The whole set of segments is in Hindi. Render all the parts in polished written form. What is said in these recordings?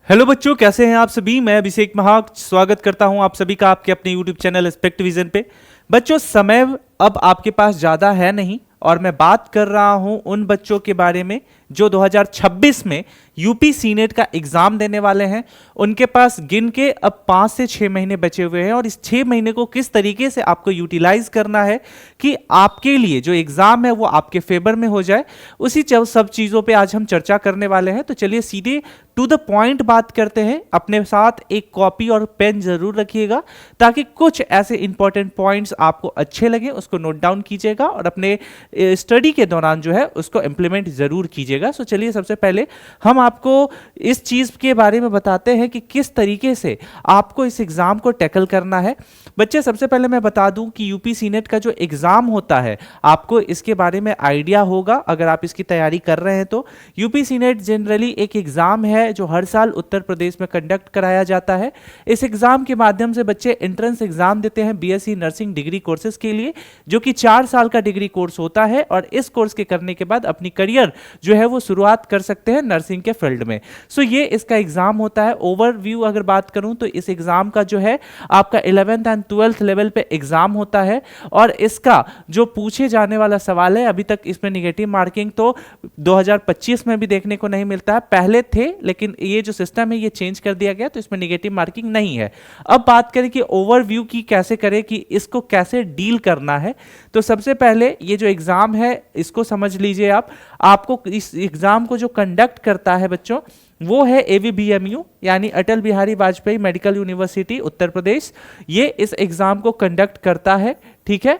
हेलो बच्चों, कैसे हैं आप सभी। मैं अभिषेक महाक स्वागत करता हूं आप सभी का आपके अपने यूट्यूब चैनल एस्पेक्ट विजन पे। बच्चों, समय अब आपके पास ज़्यादा है नहीं और मैं बात कर रहा हूं उन बच्चों के बारे में जो 2026 में यूपी सीनेट का एग्जाम देने वाले हैं। उनके पास गिन के अब 5 से 6 महीने बचे हुए हैं और इस 6 महीने को किस तरीके से आपको यूटिलाइज करना है कि आपके लिए जो एग्जाम है वो आपके फेवर में हो जाए, उसी सब चीज़ों पे आज हम चर्चा करने वाले हैं। तो चलिए सीधे टू द पॉइंट बात करते हैं। अपने साथ एक कॉपी और पेन जरूर रखिएगा ताकि कुछ ऐसे इंपॉर्टेंट पॉइंट्स आपको अच्छे लगे उसको नोट डाउन कीजिएगा और अपने स्टडी के दौरान जो है उसको इंप्लीमेंट जरूर कीजिएगा। सो चलिए सबसे पहले हम आपको इस चीज के बारे में बताते हैं कि किस तरीके से आपको इस एग्जाम को टैकल करना है। बच्चे, सबसे पहले मैं बता दूं कि यूपी सीनेट का जो एग्जाम होता है आपको इसके बारे में आइडिया होगा अगर आप इसकी तैयारी कर रहे हैं तो। यूपी सीनेट जनरली एक एग्जाम है जो हर साल उत्तर प्रदेश में कंडक्ट कराया जाता है। इस एग्जाम के माध्यम से बच्चे एंट्रेंस एग्जाम देते हैं बीएससी नर्सिंग डिग्री कोर्सेज के लिए, जो कि 4 साल का डिग्री कोर्स होता है और इस कोर्स के करने के बाद अपनी करियर जो है वो शुरुआत कर सकते हैं नर्सिंग के फील्ड में। सो ये इसका एग्जाम होता है। ओवरव्यू अगर बात करूं तो इस एग्जाम का जो है आपका 11th एंड 12th लेवल पे एग्जाम होता है और इसका जो पूछे जाने वाला सवाल है, अभी तक इसमें निगेटिव मार्किंग तो 2025 में भी देखने को नहीं मिलता है। पहले थे लेकिन ये जो सिस्टम है ये चेंज कर दिया गया तो इसमें निगेटिव मार्किंग नहीं है। अब बात करें कि ओवरव्यू की कैसे करें, कि इसको कैसे डील करना है। तो सबसे पहले ये जो एग्जाम है इसको समझ लीजिए आप। आपको इस एग्जाम को जो कंडक्ट करता है बच्चों वो है एवीबीएमयू यानी अटल बिहारी वाजपेयी मेडिकल यूनिवर्सिटी उत्तर प्रदेश। ये इस एग्जाम को कंडक्ट करता है, ठीक है।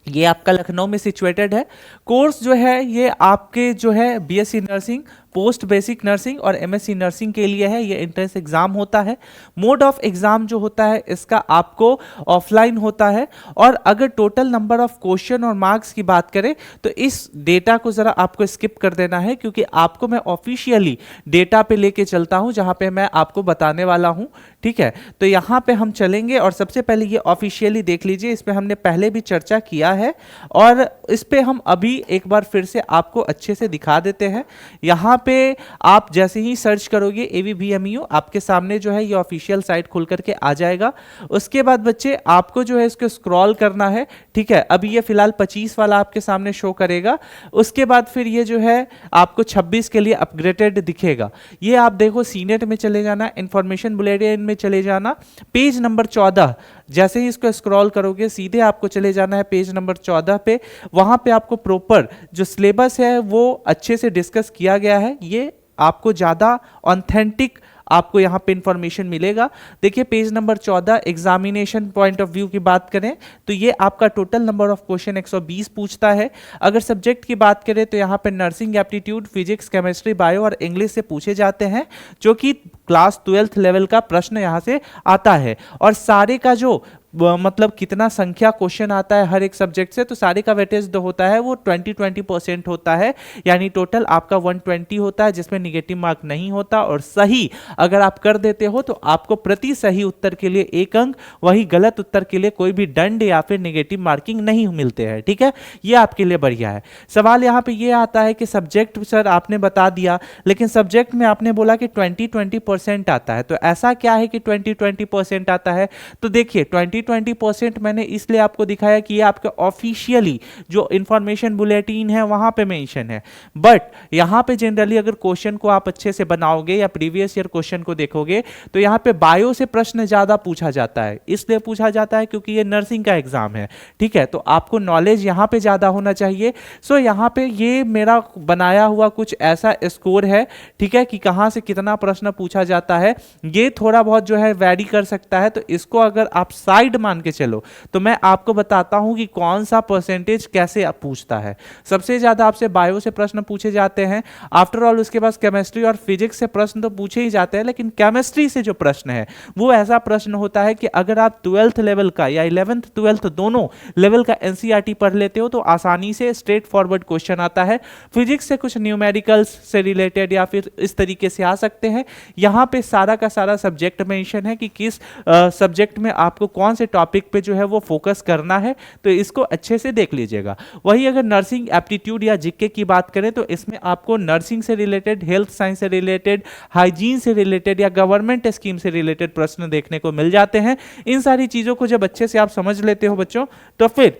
ये आपका लखनऊ में सिचुएटेड है। कोर्स जो है ये आपके जो है BSc nursing, post basic nursing और एमएससी नर्सिंग के लिए है। ये एंट्रेंस एग्जाम होता है। मोड ऑफ एग्जाम जो होता है इसका आपको ऑफलाइन होता है। और अगर टोटल नंबर ऑफ क्वेश्चन और मार्क्स की बात करें तो इस डेटा को जरा आपको स्किप कर देना है क्योंकि आपको मैं ऑफिशियली डेटा पे लेके चलता हूं जहां पे मैं आपको बताने वाला हूं, ठीक है। तो यहां पे हम चलेंगे और सबसे पहले ये ऑफिशियली देख लीजिए। इस पे हमने पहले भी चर्चा किया है और इस पे हम अभी एक बार फिर से आपको अच्छे से दिखा देते हैं। यहां पे आप जैसे ही सर्च करोगे एवीबीएमयू, आपके सामने जो है ये ऑफिशियल साइट खुल करके आ जाएगा। उसके बाद बच्चे आपको जो है इसको स्क्रॉल करना है, ठीक है। अभी ये फिलहाल 25 वाला आपके सामने शो करेगा। उसके बाद फिर ये जो है आपको 26 के लिए अपग्रेडेड दिखेगा। ये आप देखो सीनेट में चले जाना, इंफॉर्मेशन बुलेटिन में चले जाना, पेज नंबर 14 जैसे ही इसको स्क्रॉल करोगे सीधे आपको चले जाना है पेज नंबर 14 पे। वहां पे आपको प्रॉपर जो सिलेबस है वो अच्छे से डिस्कस किया गया है। ये आपको ज्यादा ऑथेंटिक आपको यहां पे इंफॉर्मेशन मिलेगा। देखिए page number 14 examination point of view की बात करें तो ये आपका टोटल नंबर ऑफ क्वेश्चन 120 पूछता है। अगर सब्जेक्ट की बात करें तो यहाँ पे nursing aptitude, physics, chemistry, bio और इंग्लिश से पूछे जाते हैं, जो कि क्लास 12th लेवल का प्रश्न यहाँ से आता है। और सारे का जो मतलब कितना संख्या क्वेश्चन आता है हर एक सब्जेक्ट से, तो सारे का वेटेज जो होता है वो 20% होता है। यानी टोटल आपका 120 होता है जिसमें निगेटिव मार्क नहीं होता। और सही अगर आप कर देते हो तो आपको प्रति सही उत्तर के लिए 1 अंक, वही गलत उत्तर के लिए कोई भी दंड या फिर निगेटिव मार्किंग नहीं मिलते हैं, ठीक है। ये आपके लिए बढ़िया है। सवाल यहाँ पे ये आता है कि सब्जेक्ट सर आपने बता दिया लेकिन सब्जेक्ट में आपने बोला कि 20% आता है, तो ऐसा क्या है कि 20% आता है। तो देखिए 20% मैंने इसलिए आपको दिखाया कि ये आपके ऑफिशियली जो इंफॉर्मेशन बुलेटिन है वहां पे मेंशन है। बट यहां पे जनरली अगर क्वेश्चन को आप अच्छे से बनाओगे या प्रीवियस ईयर क्वेश्चन को देखोगे तो यहां पे बायो से प्रश्न ज्यादा पूछा जाता है। इसलिए पूछा जाता है क्योंकि ये नर्सिंग का एग्जाम है, ठीक है। तो आपको नॉलेज यहां पे ज्यादा होना चाहिए। सो यहां पे ये मेरा बनाया हुआ कुछ ऐसा स्कोर है, ठीक है, कि कहां से कितना प्रश्न पूछा जाता है। ये थोड़ा बहुत जो है वैरी कर सकता है, तो इसको अगर आप साइड मान के चलो तो मैं आपको बताता हूं कि कौन सा परसेंटेज कैसे पूछता है। सबसे ज्यादा आपसे बायो से प्रश्न पूछे जाते हैं। आफ्टर ऑल उसके बाद केमिस्ट्री और फिजिक्स से प्रश्न तो पूछे ही जाते हैं, लेकिन केमिस्ट्री से जो प्रश्न है वो ऐसा प्रश्न होता है कि अगर आप 12th लेवल का या 11th 12th दोनों लेवल का एनसीईआरटी पढ़ लेते हो तो आसानी से स्ट्रेट फॉरवर्ड क्वेश्चन आता है। फिजिक्स से कुछ न्यूमेरिकल्स से रिलेटेड या फिर इस तरीके से आ सकते हैं। यहां पे सारा का सारा सब्जेक्ट मेंशन है कि किस सब्जेक्ट में आपको कौन से टॉपिक पे जो है वो फोकस करना है, तो इसको अच्छे से देख लीजिएगा। वही अगर नर्सिंग एप्टीट्यूड या जीके की बात करें तो इसमें आपको नर्सिंग से रिलेटेड, हेल्थ साइंस से रिलेटेड, हाइजीन से रिलेटेड या गवर्नमेंट स्कीम से रिलेटेड प्रश्न देखने को मिल जाते हैं। इन सारी चीजों को जब अच्छे से आप समझ लेते हो बच्चों, तो फिर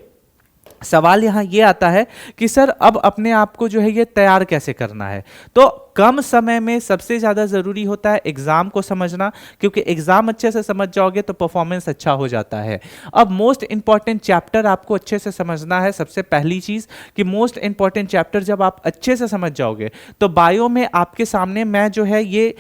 सवाल यहां यह आता है कि सर अब अपने आप को जो है ये तैयार कैसे करना है। तो कम समय में सबसे ज्यादा जरूरी होता है एग्जाम को समझना, क्योंकि एग्जाम अच्छे से समझ जाओगे तो परफॉर्मेंस अच्छा हो जाता है। अब मोस्ट इंपॉर्टेंट चैप्टर आपको अच्छे से समझना है। सबसे पहली चीज कि मोस्ट इंपॉर्टेंट चैप्टर जब आप अच्छे से समझ जाओगे तो बायो में आपके सामने मैं जो है ये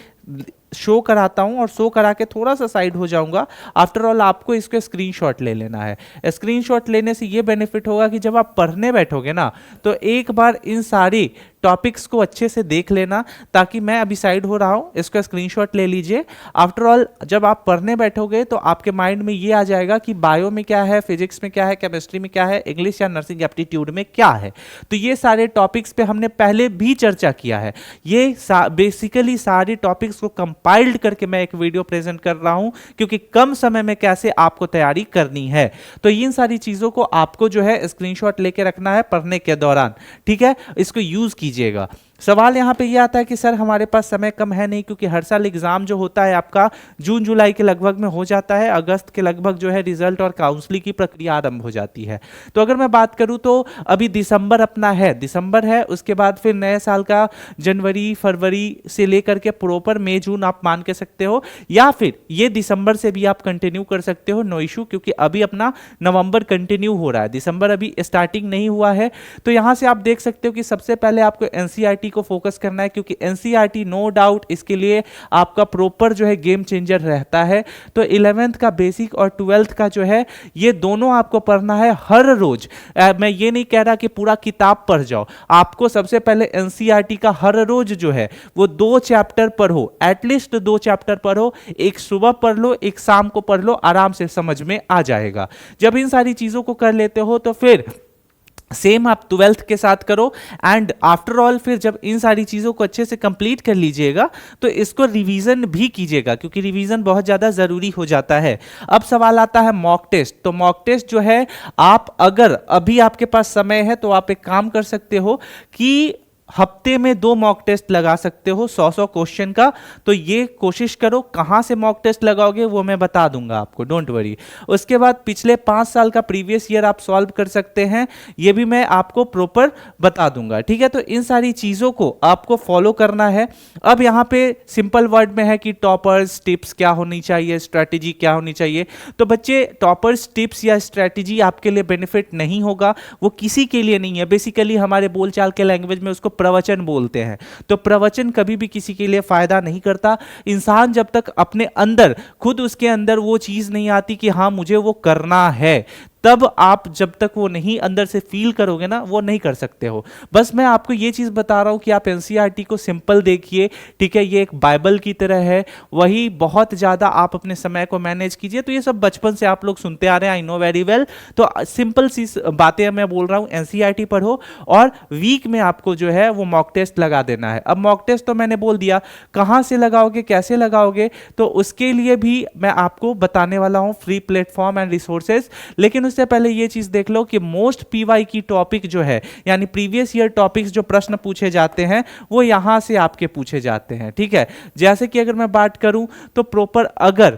शो कराता हूं और शो करा के थोड़ा सा साइड हो जाऊंगा। आफ्टर ऑल आपको इसको स्क्रीनशॉट ले लेना है। स्क्रीनशॉट लेने से ये बेनिफिट होगा कि जब आप पढ़ने बैठोगे ना तो एक बार इन सारी टॉपिक्स को अच्छे से देख लेना, ताकि मैं अभी साइड हो रहा हूं, इसका स्क्रीनशॉट ले लीजिए। आफ्टर ऑल जब आप पढ़ने बैठोगे तो आपके माइंड में ये आ जाएगा कि बायो में क्या है, फिजिक्स में क्या है, केमिस्ट्री में क्या है, इंग्लिश या नर्सिंग एप्टीट्यूड में क्या है। तो ये सारे टॉपिक्स पे हमने पहले भी चर्चा किया है। ये बेसिकली सारे टॉपिक्स को कंपाइल्ड करके मैं एक वीडियो प्रेजेंट कर रहा हूं, क्योंकि कम समय में कैसे आपको तैयारी करनी है। तो इन सारी चीजों को आपको जो है स्क्रीनशॉट लेके रखना है पढ़ने के दौरान, ठीक है। इसको यूज कीजिएगा। सवाल यहां पे यह आता है कि सर हमारे पास समय कम है नहीं, क्योंकि हर साल एग्जाम जो होता है आपका जून जुलाई के लगभग में हो जाता है, अगस्त के लगभग जो है रिजल्ट और काउंसलिंग की प्रक्रिया आरंभ हो जाती है। तो अगर मैं बात करूं तो अभी दिसंबर अपना है, दिसंबर है, उसके बाद फिर नए साल का जनवरी फरवरी से लेकर के प्रॉपर मई जून आप मान के सकते हो, या फिर ये दिसंबर से भी आप कंटिन्यू कर सकते हो, नो इशू, क्योंकि अभी अपना नवंबर कंटिन्यू हो रहा है, दिसंबर अभी स्टार्टिंग नहीं हुआ है। तो यहां से आप देख सकते हो कि सबसे पहले आपको एनसीईआरटी को फोकस करना है, क्योंकि एनसीईआरटी नो डाउट इसके लिए आपका प्रॉपर जो है गेम चेंजर रहता है। तो 11th का बेसिक और 12th का जो है ये दोनों आपको पढ़ना है हर रोज। मैं ये नहीं कह रहा कि पूरा किताब पढ़ जाओ, आपको सबसे पहले एनसीईआरटी का हर रोज जो है वो 2 चैप्टर पढ़ो, एटलीस्ट 2 चैप्टर पढ़ो, एक सुबह पढ़ लो, एक शाम को पढ़ लो, आराम से समझ में आ जाएगा। जब इन सारी चीजों को कर लेते हो तो फिर सेम आप 12th के साथ करो। एंड आफ्टर ऑल फिर जब इन सारी चीजों को अच्छे से कंप्लीट कर लीजिएगा तो इसको रिवीजन भी कीजिएगा, क्योंकि रिवीजन बहुत ज्यादा जरूरी हो जाता है। अब सवाल आता है मॉक टेस्ट। तो मॉक टेस्ट जो है, आप अगर अभी आपके पास समय है तो आप एक काम कर सकते हो कि हफ्ते में 2 मॉक टेस्ट लगा सकते हो 100-100 क्वेश्चन का। तो ये कोशिश करो। कहां से मॉक टेस्ट लगाओगे वो मैं बता दूंगा आपको, डोंट वरी। उसके बाद पिछले 5 साल का प्रीवियस ईयर आप सॉल्व कर सकते हैं, ये भी मैं आपको प्रॉपर बता दूंगा, ठीक है। तो इन सारी चीजों को आपको फॉलो करना है। अब यहां पे सिंपल वर्ड में है कि टॉपर्स टिप्स क्या होनी चाहिए, स्ट्रैटेजी क्या होनी चाहिए। तो बच्चे टॉपर्स टिप्स या स्ट्रैटेजी आपके लिए बेनिफिट नहीं होगा, वो किसी के लिए नहीं है। बेसिकली हमारे बोलचाल के लैंग्वेज में उसको प्रवचन बोलते हैं। तो प्रवचन कभी भी किसी के लिए फायदा नहीं करता। इंसान जब तक अपने अंदर खुद उसके अंदर वो चीज नहीं आती कि हाँ मुझे वो करना है, तब आप जब तक वो नहीं अंदर से फील करोगे ना, वो नहीं कर सकते हो। बस मैं आपको ये चीज बता रहा हूं कि आप एनसीईआरटी को सिंपल देखिए, ठीक है। ये एक बाइबल की तरह है, वही बहुत ज्यादा आप अपने समय को मैनेज कीजिए। तो ये सब बचपन से आप लोग सुनते आ रहे हैं, आई नो वेरी वेल। तो सिंपल सी बातें मैं बोल रहा हूं, एनसीईआरटी पढ़ो और वीक में आपको जो है वो मॉक टेस्ट लगा देना है। अब मॉक टेस्ट तो मैंने बोल दिया, कहां से लगाओगे, कैसे लगाओगे, तो उसके लिए भी मैं आपको बताने वाला हूं फ्री प्लेटफॉर्म एंड रिसोर्सेज। लेकिन उससे पहले ये चीज देख लो कि मोस्ट पीवाई की टॉपिक जो है, यानी प्रीवियस ईयर टॉपिक्स जो प्रश्न पूछे जाते हैं वो यहां से आपके पूछे जाते हैं, ठीक है। जैसे कि अगर मैं बात करूं तो प्रॉपर अगर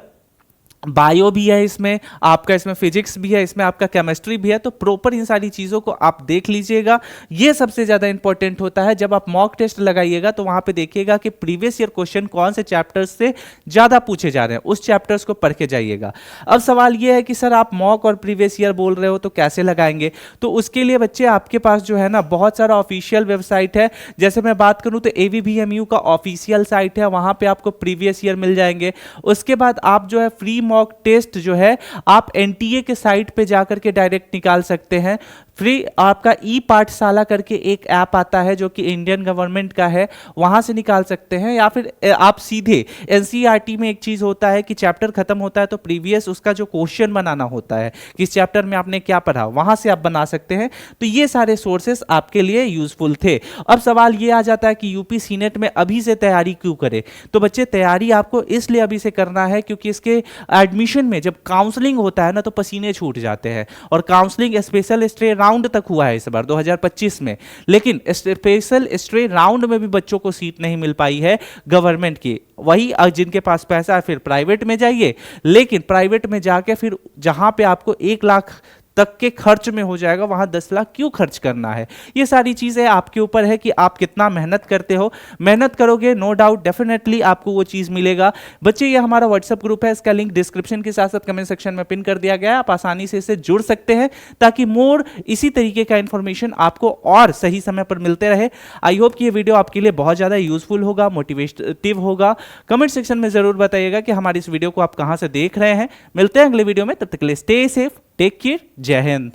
बायो भी है इसमें आपका, इसमें फिजिक्स भी है, इसमें आपका केमिस्ट्री भी है, तो प्रॉपर इन सारी चीजों को आप देख लीजिएगा। ये सबसे ज्यादा इंपॉर्टेंट होता है। जब आप मॉक टेस्ट लगाइएगा तो वहां पे देखिएगा कि प्रीवियस ईयर क्वेश्चन कौन से चैप्टर्स से ज्यादा पूछे जा रहे हैं, उस चैप्टर्स को पढ़ के जाइएगा। अब सवाल यह है कि सर आप मॉक और प्रीवियस ईयर बोल रहे हो तो कैसे लगाएंगे। तो उसके लिए बच्चे आपके पास जो है ना बहुत सारा ऑफिशियल वेबसाइट है। जैसे मैं बात करूं तो AVBMU का ऑफिशियल साइट है, वहां पे आपको प्रीवियस ईयर मिल जाएंगे। उसके बाद आप जो है फ्री मॉक टेस्ट जो है आप एनटीए के साइट पे जाकर के डायरेक्ट निकाल सकते हैं। फ्री आपका ई पाठशाला करके एक ऐप आता है जो कि इंडियन गवर्नमेंट का है, वहां से निकाल सकते हैं। या फिर आप सीधे एनसीईआरटी में एक चीज होता है कि चैप्टर खत्म होता है तो प्रीवियस उसका जो क्वेश्चन बनाना होता है कि इस चैप्टर में आपने क्या पढ़ा, वहां से आप बना सकते हैं। तो ये सारे सोर्सेस आपके लिए यूजफुल थे। अब सवाल ये आ जाता है कि यूपी सीनेट में अभी से तैयारी क्यों करें। तो बच्चे तैयारी आपको इसलिए अभी से करना है क्योंकि इसके एडमिशन में जब काउंसलिंग होता है ना तो पसीने छूट जाते हैं, और काउंसलिंग स्पेशल स्ट्रे राउंड तक हुआ है इस बार 2025 में, लेकिन स्पेशल स्ट्रे राउंड में भी बच्चों को सीट नहीं मिल पाई है गवर्नमेंट की। वही जिनके पास पैसा है फिर प्राइवेट में जाइए, लेकिन प्राइवेट में जाके फिर जहां पे आपको 1 लाख तक के खर्च में हो जाएगा वहां 10 लाख क्यों खर्च करना है। ये सारी चीजें आपके ऊपर है कि आप कितना मेहनत करते हो। मेहनत करोगे नो डाउट डेफिनेटली आपको वो चीज मिलेगा। बच्चे ये हमारा व्हाट्सएप ग्रुप है, इसका लिंक डिस्क्रिप्शन के साथ साथ कमेंट सेक्शन में पिन कर दिया गया है, आप आसानी से इससे जुड़ सकते हैं ताकि मोर इसी तरीके का इंफॉर्मेशन आपको और सही समय पर मिलते रहे। आई होप कि ये वीडियो आपके लिए बहुत ज्यादा यूजफुल होगा, मोटिवेटिव होगा। कमेंट सेक्शन में जरूर बताइएगा कि हमारी इस वीडियो को आप कहां से देख रहे हैं। मिलते हैं अगले वीडियो में, तब तक के लिए स्टे सेफ, टेक केयर, जय हिंद।